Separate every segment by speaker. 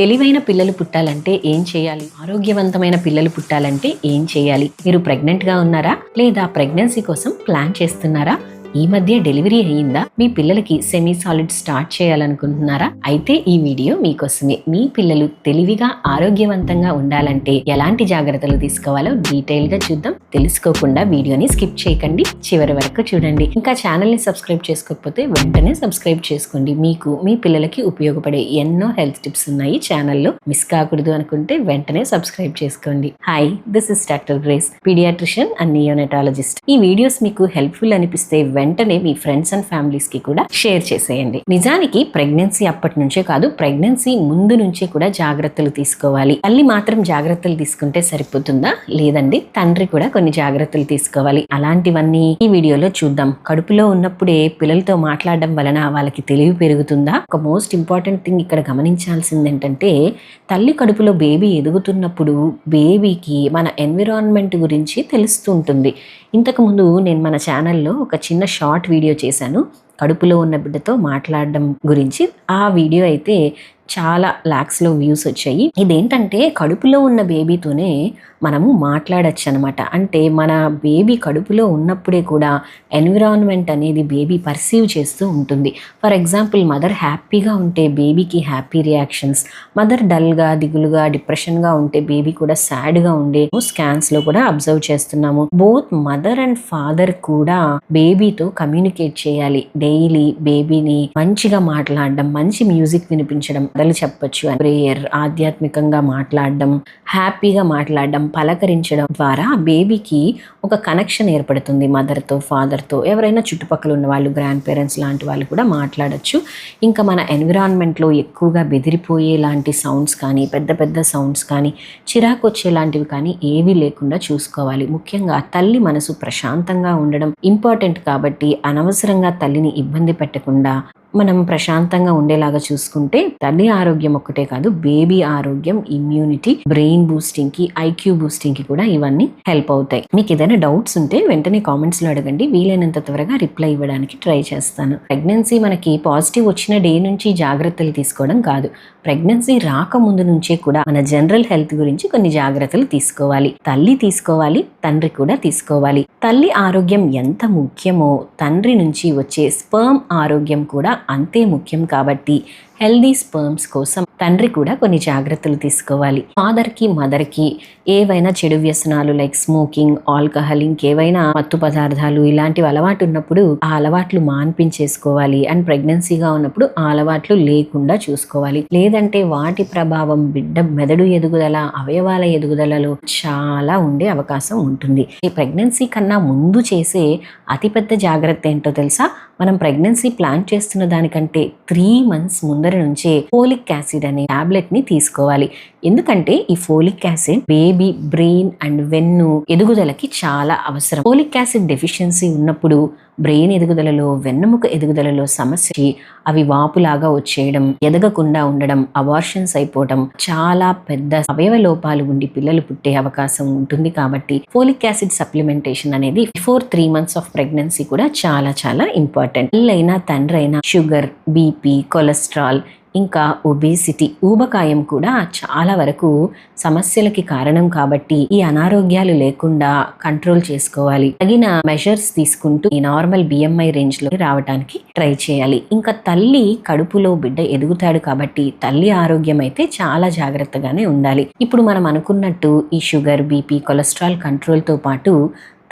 Speaker 1: తెలివైన పిల్లలు పుట్టాలంటే ఏం చేయాలి? ఆరోగ్యవంతమైన పిల్లలు పుట్టాలంటే ఏం చేయాలి? మీరు ప్రెగ్నెంట్‌గా ఉన్నారా? లేదా ప్రెగ్నెన్సీ కోసం ప్లాన్ చేస్తున్నారా? ఈ మధ్య డెలివరీ అయ్యిందా? మీ పిల్లలకి సెమీ సాలిడ్ స్టార్ట్ చేయాలనుకుంటున్నారా? అయితే ఈ వీడియో మీకోసమే. మీ పిల్లలు తెలివిగా ఆరోగ్యవంతంగా ఉండాలంటే ఎలాంటి జాగ్రత్తలు తీసుకోవాలో డీటెయిల్ గా చూద్దాం. తెలుసుకోకుండా వీడియోని స్కిప్ చేయకండి, చివరి వరకు చూడండి. ఇంకా ఛానల్ ని సబ్స్క్రైబ్ చేసుకోకపోతే వెంటనే సబ్స్క్రైబ్ చేసుకోండి. మీకు మీ పిల్లలకి ఉపయోగపడే ఎన్నో హెల్త్ టిప్స్ ఉన్నాయి ఛానల్లో. మిస్ కాకూడదు అనుకుంటే వెంటనే సబ్స్క్రైబ్ చేసుకోండి. Hi, this is doctor Grace, pediatrician and neonatologist. ఈ వీడియోస్ మీకు హెల్ప్ఫుల్ అనిపిస్తే వెంటనే మీ ఫ్రెండ్స్ అండ్ ఫ్యామిలీస్ కి కూడా షేర్ చేసేయండి. నిజానికి ప్రెగ్నెన్సీ అప్పటి నుంచే కాదు, ప్రెగ్నెన్సీ ముందు నుంచే కూడా జాగ్రత్తలు తీసుకోవాలి. తల్లి మాత్రం జాగ్రత్తలు తీసుకుంటే సరిపోతుందా? లేదండి, తండ్రి కూడా కొన్ని జాగ్రత్తలు తీసుకోవాలి. అలాంటివన్నీ ఈ వీడియోలో చూద్దాం. కడుపులో ఉన్నప్పుడే పిల్లలతో మాట్లాడడం వలన వాళ్ళకి తెలివి పెరుగుతుందా? ఒక మోస్ట్ ఇంపార్టెంట్ థింగ్ ఇక్కడ గమనించాల్సింది ఏంటంటే, తల్లి కడుపులో బేబీ ఎదుగుతున్నప్పుడు బేబీకి మన ఎన్విరాన్మెంట్ గురించి తెలుస్తూ ఉంటుంది. ఇంతకుముందు నేను మన ఛానల్లో ఒక చిన్న షార్ట్ వీడియో చేశాను కడుపులో ఉన్న బిడ్డతో మాట్లాడడం గురించి. ఆ వీడియో అయితే చాలా లాక్స్లో వ్యూస్ వచ్చాయి. ఇదేంటంటే, కడుపులో ఉన్న బేబీతోనే మనము మాట్లాడచ్చు అనమాట. అంటే మన బేబీ కడుపులో ఉన్నప్పుడే కూడా ఎన్విరాన్మెంట్ అనేది బేబీ పర్సీవ్ చేస్తూ ఉంటుంది. ఫర్ ఎగ్జాంపుల్, మదర్ హ్యాపీగా ఉంటే బేబీకి హ్యాపీ రియాక్షన్స్, మదర్ డల్గా, దిగులుగా, డిప్రెషన్గా ఉంటే బేబీ కూడా సాడ్గా ఉండే స్కాన్స్లో కూడా అబ్జర్వ్ చేస్తున్నాము. బోత్ మదర్ అండ్ ఫాదర్ కూడా బేబీతో కమ్యూనికేట్ చేయాలి. డైలీ బేబీని మంచిగా మాట్లాడడం, మంచి మ్యూజిక్ వినిపించడం, కథలు చెప్పొచ్చు, ప్రేయర్, ఆధ్యాత్మికంగా మాట్లాడడం, హ్యాపీగా మాట్లాడడం, పలకరించడం ద్వారా బేబీకి ఒక కనెక్షన్ ఏర్పడుతుంది మదర్తో, ఫాదర్తో. ఎవరైనా చుట్టుపక్కల ఉన్న వాళ్ళు, గ్రాండ్ పేరెంట్స్ లాంటి వాళ్ళు కూడా మాట్లాడచ్చు. ఇంకా మన ఎన్విరాన్మెంట్లో ఎక్కువగా బెదిరిపోయే లాంటి సౌండ్స్ కానీ, పెద్ద పెద్ద సౌండ్స్ కానీ, చిరాకు వచ్చేలాంటివి కానీ ఏవీ లేకుండా చూసుకోవాలి. ముఖ్యంగా తల్లి మనసు ప్రశాంతంగా ఉండడం ఇంపార్టెంట్ కాబట్టి అనవసరంగా తల్లిని ఇబ్బంది పెట్టకుండా మనం ప్రశాంతంగా ఉండేలాగా చూసుకుంటే తల్లి ఆరోగ్యం ఒక్కటే కాదు, బేబీ ఆరోగ్యం, ఇమ్యూనిటీ, బ్రెయిన్ బూస్టింగ్ కి, ఐక్యూ బూస్టింగ్ కి కూడా ఇవన్నీ హెల్ప్ అవుతాయి. మీకు ఏదైనా డౌట్స్ ఉంటే వెంటనే కామెంట్స్ లో అడగండి. వీలైనంత త్వరగా రిప్లై ఇవ్వడానికి ట్రై చేస్తాను. ప్రెగ్నెన్సీ మనకి పాజిటివ్ వచ్చిన డే నుంచి జాగ్రత్తలు తీసుకోవడం కాదు, ప్రెగ్నెన్సీ రాకముందు నుంచే కూడా మన జనరల్ హెల్త్ గురించి కొన్ని జాగ్రత్తలు తీసుకోవాలి. తల్లి తీసుకోవాలి, తండ్రి కూడా తీసుకోవాలి. తల్లి ఆరోగ్యం ఎంత ముఖ్యమో తండ్రి నుంచి వచ్చే స్పర్మ్ ఆరోగ్యం కూడా అంతే ముఖ్యం. కాబట్టి హెల్దీ స్పర్మ్స్ కోసం తండ్రి కూడా కొన్ని జాగ్రత్తలు తీసుకోవాలి. ఫాదర్కి, మదర్కి ఏవైనా చెడు వ్యసనాలు లైక్ స్మోకింగ్, ఆల్కహాల్, ఇంకేవైనా మత్తు పదార్థాలు ఇలాంటివి అలవాటు ఉన్నప్పుడు ఆ అలవాట్లు మాన్పించేసుకోవాలి. అండ్ ప్రెగ్నెన్సీగా ఉన్నప్పుడు ఆ అలవాట్లు లేకుండా చూసుకోవాలి. లేదంటే వాటి ప్రభావం బిడ్డ మెదడు ఎదుగుదల, అవయవాల ఎదుగుదలలో చాలా ఉండే అవకాశం ఉంటుంది. ఈ ప్రెగ్నెన్సీ కన్నా ముందు చేసే అతిపెద్ద జాగ్రత్త ఏంటో తెలుసా? మనం ప్రెగ్నెన్సీ ప్లాన్ చేస్తున్న దానికంటే 3 months ముందర నుంచే ఫోలిక్ యాసిడ్ అనే టాబ్లెట్ ని తీసుకోవాలి. ఎందుకంటే ఈ folic acid baby brain and వెన్ను ఎదుగుదలకి చాలా అవసరం. ఫోలిక్ యాసిడ్ డెఫిషియన్సీ ఉన్నప్పుడు బ్రెయిన్ ఎదుగుదలలో, వెన్నెముక ఎదుగుదలలో సమస్య, అవి వాపులాగా వచ్చేయడం, ఎదగకుండా ఉండడం, అబార్షన్స్ అయిపోవడం, చాలా పెద్ద అవయవ లోపాలు ఉండి పిల్లలు పుట్టే అవకాశం ఉంటుంది. కాబట్టి ఫోలిక్ యాసిడ్ సప్లిమెంటేషన్ అనేది బిఫోర్ 3 months ఆఫ్ ప్రెగ్నెన్సీ కూడా చాలా చాలా ఇంపార్టెంట్. తల్లైనా తండ్రి అయినా షుగర్, బీపీ, కొలెస్ట్రాల్, ఇంకా ఒబేసిటీ, ఊబకాయం కూడా చాలా వరకు సమస్యలకి కారణం. కాబట్టి ఈ అనారోగ్యాలు లేకుండా కంట్రోల్ చేసుకోవాలి. తగిన మెజర్స్ తీసుకుంటూ ఈ నార్మల్ BMI రేంజ్ లో రావడానికి ట్రై చేయాలి. ఇంకా తల్లి కడుపులో బిడ్డ ఎదుగుతాడు కాబట్టి తల్లి ఆరోగ్యం అయితే చాలా జాగ్రత్తగానే ఉండాలి. ఇప్పుడు మనం అనుకున్నట్టు ఈ షుగర్, బీపీ, కొలెస్ట్రాల్ కంట్రోల్ తో పాటు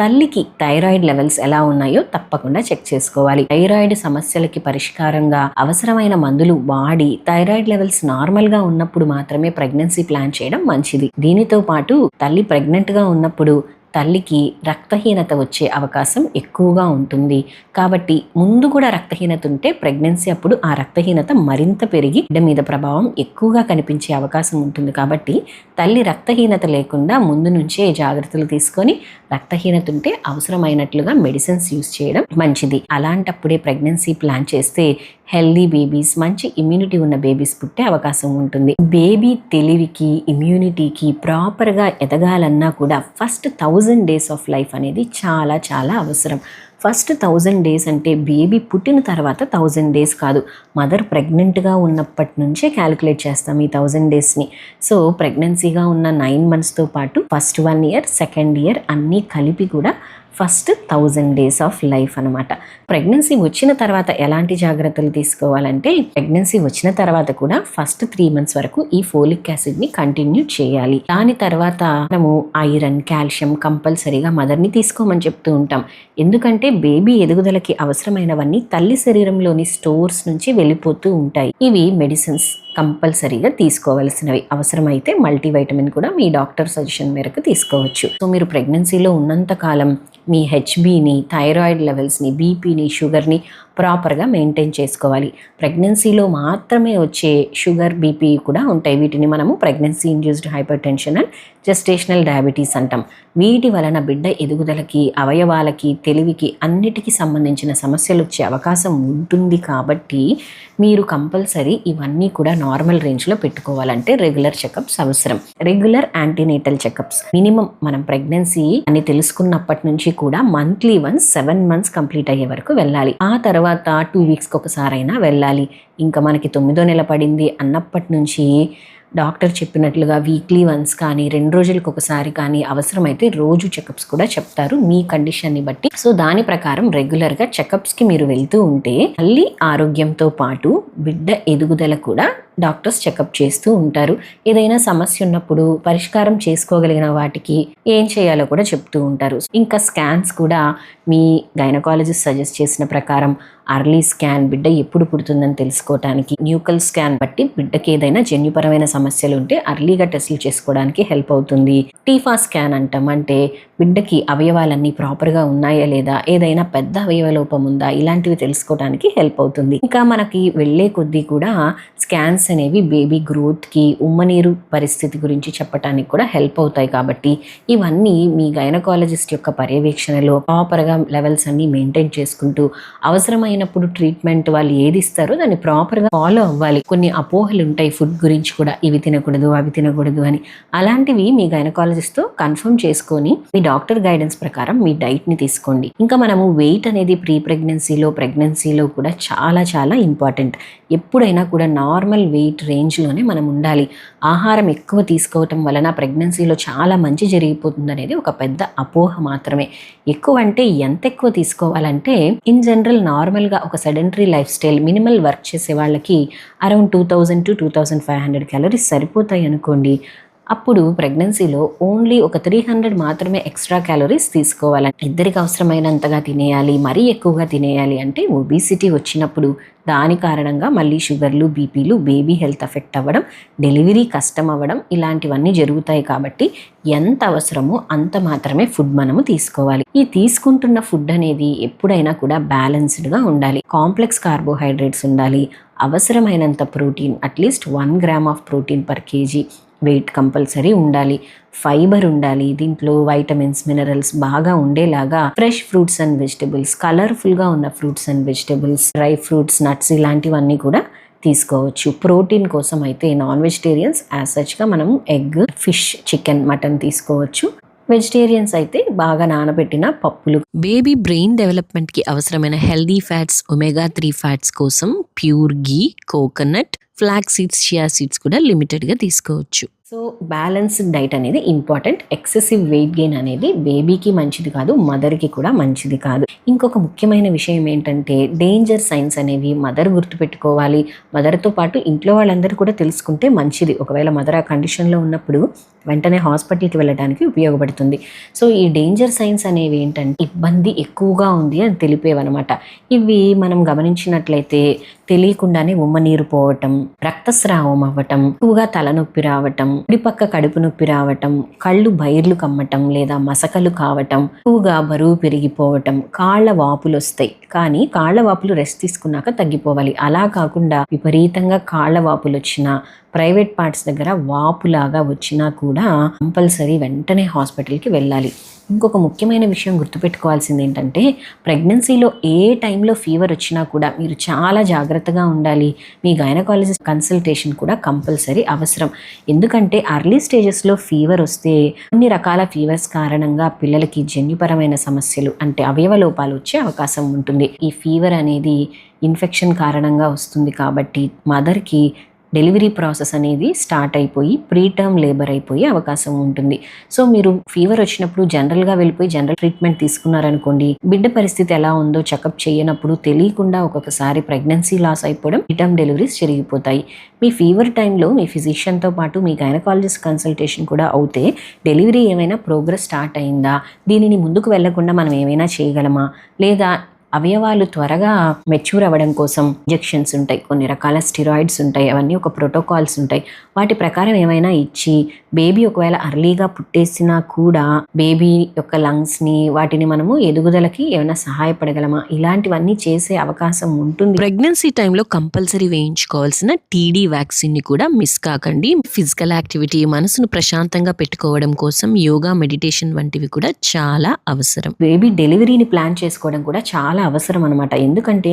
Speaker 1: తల్లికి థైరాయిడ్ లెవెల్స్ ఎలా ఉన్నాయో తప్పకుండా చెక్ చేసుకోవాలి. థైరాయిడ్ సమస్యలకి పరిష్కారంగా అవసరమైన మందులు వాడి థైరాయిడ్ లెవెల్స్ నార్మల్ గా ఉన్నప్పుడు మాత్రమే ప్రెగ్నెన్సీ ప్లాన్ చేయడం మంచిది. దీనితో పాటు తల్లి ప్రెగ్నెంట్ గా ఉన్నప్పుడు తల్లికి రక్తహీనత వచ్చే అవకాశం ఎక్కువగా ఉంటుంది. కాబట్టి ముందు కూడా రక్తహీనత ఉంటే ప్రెగ్నెన్సీ అప్పుడు ఆ రక్తహీనత మరింత పెరిగి బిడ్డ మీద ప్రభావం ఎక్కువగా కనిపించే అవకాశం ఉంటుంది. కాబట్టి తల్లి రక్తహీనత లేకుండా ముందు నుంచే జాగ్రత్తలు తీసుకొని, రక్తహీనత ఉంటే అవసరమైనట్లుగా మెడిసిన్స్ యూజ్ చేయడం మంచిది. అలాంటప్పుడే ప్రెగ్నెన్సీ ప్లాన్ చేస్తే హెల్దీ బేబీస్, మంచి ఇమ్యూనిటీ ఉన్న బేబీస్ పుట్టే అవకాశం ఉంటుంది. బేబీ తెలివికి, ఇమ్యూనిటీకి ప్రాపర్గా ఎదగాలన్నా కూడా ఫస్ట్ 1000 days ఆఫ్ లైఫ్ అనేది చాలా చాలా అవసరం. ఫస్ట్ 1000 డేస్ అంటే బేబీ పుట్టిన తర్వాత 1000 డేస్ కాదు, మదర్ ప్రెగ్నెంట్గా ఉన్నప్పటి నుంచే క్యాలిక్యులేట్ చేస్తాం ఈ 1000 డేస్ని. సో ప్రెగ్నెన్సీగా ఉన్న 9 monthsతో పాటు ఫస్ట్ 1 year, సెకండ్ ఇయర్ అన్నీ కలిపి కూడా ఫస్ట్ 1000 డేస్ ఆఫ్ లైఫ్ అనమాట. ప్రెగ్నెన్సీ వచ్చిన తర్వాత ఎలాంటి జాగ్రత్తలు తీసుకోవాలంటే, ప్రెగ్నెన్సీ వచ్చిన తర్వాత కూడా ఫస్ట్ 3 months వరకు ఈ ఫోలిక్ యాసిడ్ని కంటిన్యూ చేయాలి. దాని తర్వాత మనము ఐరన్, కాల్షియం కంపల్సరీగా మదర్ని తీసుకోమని చెప్తూ ఉంటాం. ఎందుకంటే బేబీ ఎదుగుదలకి అవసరమైనవన్నీ తల్లి శరీరంలోని స్టోర్స్ నుంచి వెళ్ళిపోతూ ఉంటాయి. ఇవి మెడిసిన్స్ కంపల్సరీగా తీసుకోవాల్సినవి. అవసరమైతే మల్టీవైటమిన్ కూడా మీ డాక్టర్ సజెషన్ మేరకు తీసుకోవచ్చు. సో మీరు ప్రెగ్నెన్సీలో ఉన్నంత కాలం మీ హెచ్బీని, థైరాయిడ్ లెవెల్స్ని, బీపీని, షుగర్ని ప్రాపర్గా మెయింటైన్ చేసుకోవాలి. ప్రెగ్నెన్సీలో మాత్రమే వచ్చే షుగర్, బీపీ కూడా ఉంటాయి. వీటిని మనము pregnancy induced hyper tension and gestational diabetes అంటాం. వీటి వలన బిడ్డ ఎదుగుదలకి, అవయవాలకి, తెలివికి అన్నిటికీ సంబంధించిన సమస్యలు వచ్చే అవకాశం ఉంటుంది. కాబట్టి మీరు కంపల్సరీ ఇవన్నీ కూడా నార్మల్ రేంజ్లో పెట్టుకోవాలంటే రెగ్యులర్ చెకప్స్ అవసరం. రెగ్యులర్ యాంటీనేటల్ చెకప్స్ మినిమం మనం ప్రెగ్నెన్సీ అని తెలుసుకున్నప్పటి నుంచి కూడా మంత్లీ వన్స్ 7 months కంప్లీట్ అయ్యే వరకు వెళ్ళాలి. ఆ తర్వాత 2 weeksకి ఒకసారైనా వెళ్ళాలి. ఇంకా మనకి 9వ నెల పడింది అన్నప్పటి నుంచి డాక్టర్ చెప్పినట్లుగా వీక్లీ వన్స్ కానీ 2 రోజులకు ఒకసారి కానీ అవసరమైతే రోజు చెకప్స్ కూడా చెప్తారు మీ కండిషన్ని బట్టి. సో దాని ప్రకారం రెగ్యులర్గా చెకప్స్కి మీరు వెళ్తూ ఉంటే మళ్ళీ ఆరోగ్యంతో పాటు బిడ్డ ఎదుగుదల కూడా డాక్టర్స్ చెకప్ చేస్తూ ఉంటారు. ఏదైనా సమస్య ఉన్నప్పుడు పరిష్కారం చేసుకోగలిగిన వాటికి ఏం చేయాలో కూడా చెప్తూ ఉంటారు. ఇంకా స్కాన్స్ కూడా మీ గైనకాలజిస్ట్ సజెస్ట్ చేసిన ప్రకారం అర్లీ స్కాన్, బిడ్డ ఎప్పుడు పుడుతుందని తెలుసుకోవడానికి, న్యూకల్ స్కాన్ బట్టి బిడ్డకి ఏదైనా జన్యుపరమైన సమస్యలు ఉంటే అర్లీగా టెస్టులు చేసుకోవడానికి హెల్ప్ అవుతుంది. టీఫా స్కాన్ అంటాం, అంటే బిడ్డకి అవయవాలన్నీ ప్రాపర్గా ఉన్నాయా లేదా, ఏదైనా పెద్ద అవయవ లోపం ఉందా, ఇలాంటివి తెలుసుకోవడానికి హెల్ప్ అవుతుంది. ఇంకా మనకి వెళ్ళే కొద్దీ కూడా స్కాన్స్ అనేవి బేబీ గ్రోత్కి, ఉమ్మనీరు పరిస్థితి గురించి చెప్పడానికి కూడా హెల్ప్ అవుతాయి. కాబట్టి ఇవన్నీ మీ గైనకాలజిస్ట్ యొక్క పర్యవేక్షణలో ప్రాపర్గా లెవెల్స్ అన్ని మెయింటైన్ చేసుకుంటూ అవసరమైనప్పుడు ట్రీట్మెంట్ వాళ్ళు ఏది ఇస్తారో దాన్ని ప్రాపర్గా ఫాలో అవ్వాలి. కొన్ని అపోహలు ఉంటాయి ఫుడ్ గురించి కూడా, ఇవి తినకూడదు అవి తినకూడదు అని. అలాంటివి మీ గైనకాలజిస్ట్తో కన్ఫర్మ్ చేసుకొని మీ డాక్టర్ గైడెన్స్ ప్రకారం మీ డైట్ని తీసుకోండి. ఇంకా మనము వెయిట్ అనేది ప్రెగ్నెన్సీలో కూడా చాలా చాలా ఇంపార్టెంట్. ఎప్పుడైనా కూడా నార్మల్ వెయిట్ రేంజ్లోనే మనం ఉండాలి. ఆహారం ఎక్కువ తీసుకోవటం వలన ప్రెగ్నెన్సీలో చాలా మంచి జరిగిపోతుంది అనేది ఒక పెద్ద అపోహ మాత్రమే. ఎక్కువ అంటే ఎంత ఎక్కువ తీసుకోవాలంటే, ఇన్ జనరల్ నార్మల్గా ఒక sedentary life style, minimal work చేసే వాళ్ళకి అరౌండ్ 2000 to 2500 క్యాలరీస్ సరిపోతాయి అనుకోండి. అప్పుడు ప్రెగ్నెన్సీలో ఓన్లీ ఒక 300 మాత్రమే ఎక్స్ట్రా క్యాలరీస్ తీసుకోవాలి. ఇద్దరికి అవసరమైనంతగా తినేయాలి, మరీ ఎక్కువగా తినేయాలి అంటే ఒబిసిటీ వచ్చినప్పుడు దాని కారణంగా మళ్ళీ షుగర్లు, బీపీలు, బేబీ హెల్త్ ఎఫెక్ట్ అవ్వడం, డెలివరీ కష్టం అవ్వడం ఇలాంటివన్నీ జరుగుతాయి. కాబట్టి ఎంత అవసరమో అంత మాత్రమే ఫుడ్ మనము తీసుకోవాలి. ఈ తీసుకుంటున్న ఫుడ్ అనేది ఎప్పుడైనా కూడా బ్యాలెన్స్డ్గా ఉండాలి. కాంప్లెక్స్ కార్బోహైడ్రేట్స్ ఉండాలి, అవసరమైనంత protein, at least 1 gram of protein per KG weight compulsory ఉండాలి. ఫైబర్ ఉండాలి, దీంట్లో వైటమిన్స్, మినరల్స్ బాగా ఉండేలాగా ఫ్రెష్ ఫ్రూట్స్ అండ్ వెజిటబుల్స్, కలర్ఫుల్గా ఉన్న fruits and vegetables, dry fruits, nuts ఇలాంటివన్నీ కూడా తీసుకోవచ్చు. ప్రోటీన్ కోసం అయితే నాన్ వెజిటేరియన్స్ యాజ్ సచ్గా మనం ఎగ్, ఫిష్, చికెన్, మటన్ తీసుకోవచ్చు. వెజిటేరియన్స్ అయితే బాగా నానబెట్టిన పప్పులు.
Speaker 2: బేబీ బ్రెయిన్ డెవలప్మెంట్కి అవసరమైన హెల్దీ ఫ్యాట్స్, ఒమేగా 3 ఫ్యాట్స్ కోసం pure ghee, coconut, flax seeds, chia seeds కూడా లిమిటెడ్గా తీసుకోవచ్చు.
Speaker 1: సో బ్యాలెన్స్డ్ డైట్ అనేది ఇంపార్టెంట్. ఎక్సెసివ్ వెయిట్ గెయిన్ అనేది బేబీకి మంచిది కాదు, మదర్కి కూడా మంచిది కాదు. ఇంకొక ముఖ్యమైన విషయం ఏంటంటే డేంజర్ సైన్స్ అనేవి మదర్ గుర్తుపెట్టుకోవాలి. మదర్తో పాటు ఇంట్లో వాళ్ళందరూ కూడా తెలుసుకుంటే మంచిది. ఒకవేళ మదర్ ఆ కండిషన్లో ఉన్నప్పుడు వెంటనే హాస్పిటల్కి వెళ్ళడానికి ఉపయోగపడుతుంది. సో ఈ డేంజర్ సైన్స్ అనేవి ఏంటంటే ఇబ్బంది ఎక్కువగా ఉంది అని తెలిపేవన్నమాట. ఇవి మనం గమనించినట్లయితే తెలియకుండానే ఉమ్మ నీరు పోవటం, రక్తస్రావం అవ్వటం, ఎక్కువగా తలనొప్పి రావటం, కుడిపక్క కడుపు నొప్పి రావటం, కళ్ళు బైర్లు కమ్మటం లేదా మసకలు కావటం, ఎక్కువగా బరువు పెరిగిపోవటం, కాళ్ళ వాపులు వస్తాయి. కానీ కాళ్ళ వాపులు రెస్ట్ తీసుకున్నాక తగ్గిపోవాలి. అలా కాకుండా విపరీతంగా కాళ్ళ వాపులు వచ్చినా ప్రైవేట్ పార్ట్స్ దగ్గర వాపులాగా వచ్చినా కూడా కంపల్సరీ వెంటనే హాస్పిటల్కి వెళ్ళాలి. ఇంకొక ముఖ్యమైన విషయం గుర్తుపెట్టుకోవాల్సింది ఏంటంటే, ప్రెగ్నెన్సీలో ఏ టైంలో ఫీవర్ వచ్చినా కూడా మీరు చాలా జాగ్రత్తగా ఉండాలి. మీ గైనకాలజిస్ట్ కన్సల్టేషన్ కూడా కంపల్సరీ అవసరం. ఎందుకంటే అర్లీ స్టేజెస్లో ఫీవర్ వస్తే కొన్ని రకాల ఫీవర్స్ కారణంగా పిల్లలకి జన్యుపరమైన సమస్యలు అంటే అవయవ లోపాలు వచ్చే అవకాశం ఉంటుంది. ఈ ఫీవర్ అనేది ఇన్ఫెక్షన్ కారణంగా వస్తుంది కాబట్టి మదర్కి డెలివరీ ప్రాసెస్ అనేది స్టార్ట్ అయిపోయి ప్రీటర్మ్ లేబర్ అయిపోయే అవకాశం ఉంటుంది. సో మీరు ఫీవర్ వచ్చినప్పుడు జనరల్గా వెళ్ళిపోయి జనరల్ ట్రీట్మెంట్ తీసుకున్నారనుకోండి, బిడ్డ పరిస్థితి ఎలా ఉందో చెకప్ చేయనప్పుడు తెలియకుండా ఒక్కొక్కసారి ప్రెగ్నెన్సీ లాస్ అయిపోవడం, ప్రీటర్మ్ డెలివరీస్ జరిగిపోతాయి. మీ ఫీవర్ టైంలో మీ ఫిజిషియన్తో పాటు మీ గైనకాలజిస్ట్ కన్సల్టేషన్ కూడా అవుతే డెలివరీ ఏమైనా ప్రోగ్రెస్ స్టార్ట్ అయిందా, దీనిని ముందుకు వెళ్లకుండా మనం ఏమైనా చేయగలమా, లేదా అవయవాలు త్వరగా మెచ్యూర్ అవ్వడం కోసం ఇంజెక్షన్స్ ఉంటాయి, కొన్ని రకాల స్టిరాయిడ్స్ ఉంటాయి, అవన్నీ ఒక ప్రోటోకాల్స్ ఉంటాయి. వాటి ప్రకారం ఏమైనా ఇచ్చి బేబీ ఒకవేళ అర్లీగా పుట్టేసినా కూడా బేబీ యొక్క లంగ్స్ని వాటిని మనము ఎదుగుదలకి ఏమైనా సహాయపడగలమా, ఇలాంటివన్నీ చేసే అవకాశం ఉంటుంది.
Speaker 2: ప్రెగ్నెన్సీ టైంలో కంపల్సరీ వేయించుకోవాల్సిన టీడీ వ్యాక్సిన్ ని కూడా మిస్ కాకండి. ఫిజికల్ యాక్టివిటీ, మనసును ప్రశాంతంగా పెట్టుకోవడం కోసం యోగా, మెడిటేషన్ వంటివి కూడా చాలా అవసరం.
Speaker 1: బేబీ డెలివరీని ప్లాన్ చేసుకోవడం కూడా చాలా అవసరం అనమాట. ఎందుకంటే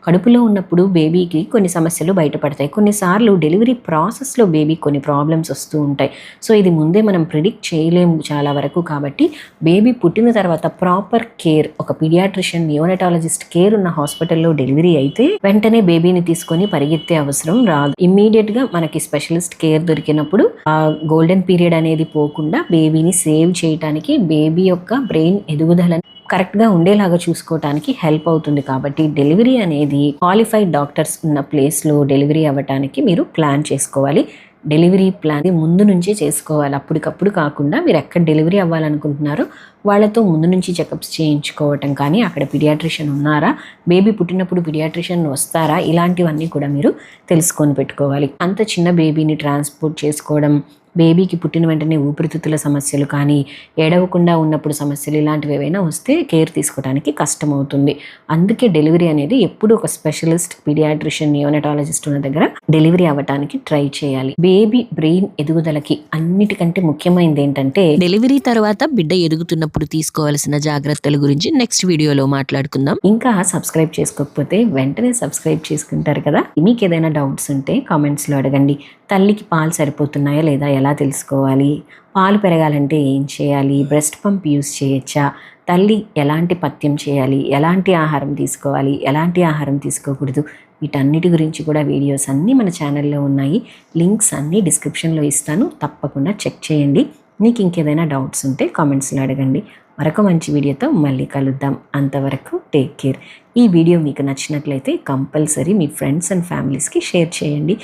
Speaker 1: కడుపులో ఉన్నప్పుడు బేబీకి కొన్ని సమస్యలు బయటపడతాయి. కొన్నిసార్లు డెలివరీ ప్రాసెస్లో బేబీ కొన్ని ప్రాబ్లమ్స్ వస్తూ ఉంటాయి. సో ఇది ముందే మనం ప్రిడిక్ట్ చేయలేము చాలా వరకు. కాబట్టి బేబీ పుట్టిన తర్వాత ప్రాపర్ కేర్, ఒక పీడియాట్రిషియన్, నియోనటాలజిస్ట్ కేర్ ఉన్న హాస్పిటల్లో డెలివరీ అయితే వెంటనే బేబీని తీసుకొని పరిగెత్తే అవసరం రాదు. ఇమ్మీడియట్ గా మనకి స్పెషలిస్ట్ కేర్ దొరికినప్పుడు ఆ గోల్డెన్ పీరియడ్ అనేది పోకుండా బేబీని సేవ్ చేయడానికి, బేబీ యొక్క బ్రెయిన్ ఎదుగుదలని కరెక్ట్గా ఉండేలాగా చూసుకోవటానికి హెల్ప్ అవుతుంది. కాబట్టి డెలివరీ అనేది క్వాలిఫైడ్ డాక్టర్స్ ఉన్న ప్లేస్లో డెలివరీ అవ్వటానికి మీరు ప్లాన్ చేసుకోవాలి. డెలివరీ ప్లాన్ ముందు నుంచే చేసుకోవాలి, అప్పటికప్పుడు కాకుండా. మీరు ఎక్కడ డెలివరీ అవ్వాలనుకుంటున్నారో వాళ్ళతో ముందు నుంచి చెకప్స్ చేయించుకోవటం కానీ, అక్కడ పీడియాట్రిషియన్ ఉన్నారా, బేబీ పుట్టినప్పుడు పీడియాట్రిషియన్ వస్తారా, ఇలాంటివన్నీ కూడా మీరు తెలుసుకొని పెట్టుకోవాలి. అంత చిన్న బేబీని ట్రాన్స్పోర్ట్ చేసుకోవడం, బేబీకి పుట్టిన వెంటనే ఊపిరితిత్తుల సమస్యలు కానీ, ఏడవకుండా ఉన్నప్పుడు సమస్యలు, ఇలాంటివి ఏవైనా వస్తే కేర్ తీసుకోవడానికి కష్టమవుతుంది. అందుకే డెలివరీ అనేది ఎప్పుడు ఒక స్పెషలిస్ట్, పీడియాట్రిషియన్, నియోనటాలజిస్ట్ ఉన్న దగ్గర డెలివరీ అవ్వడానికి ట్రై చేయాలి. బేబీ బ్రెయిన్ ఎదుగుదలకి అన్నిటికంటే ముఖ్యమైనది ఏంటంటే,
Speaker 2: డెలివరీ తర్వాత బిడ్డ ఎదుగుతున్నప్పుడు తీసుకోవాల్సిన జాగ్రత్తల గురించి నెక్స్ట్ వీడియోలో మాట్లాడుకుందాం.
Speaker 1: ఇంకా సబ్స్క్రైబ్ చేసుకోకపోతే వెంటనే సబ్స్క్రైబ్ చేసుకుంటారు కదా. మీకు ఏదైనా డౌట్స్ ఉంటే కామెంట్స్లో అడగండి. తల్లికి పాలు సరిపోతున్నాయా లేదా ఎలా తెలుసుకోవాలి, పాలు పెరగాలంటే ఏం చేయాలి, బ్రెస్ట్ పంప్ యూస్ చేయొచ్చా, తల్లి ఎలాంటి పథ్యం చేయాలి, ఎలాంటి ఆహారం తీసుకోవాలి, ఎలాంటి ఆహారం తీసుకోకూడదు, వీటన్నిటి గురించి కూడా వీడియోస్ అన్నీ మన ఛానల్లో ఉన్నాయి. లింక్స్ అన్నీ డిస్క్రిప్షన్లో ఇస్తాను, తప్పకుండా చెక్ చేయండి. మీకు ఇంకేదైనా డౌట్స్ ఉంటే కామెంట్స్లో అడగండి. మరొక మంచి వీడియోతో మళ్ళీ కలుద్దాం. అంతవరకు టేక్ కేర్. ఈ వీడియో మీకు నచ్చినట్లయితే కంపల్సరీ మీ ఫ్రెండ్స్ అండ్ ఫ్యామిలీస్కి షేర్ చేయండి.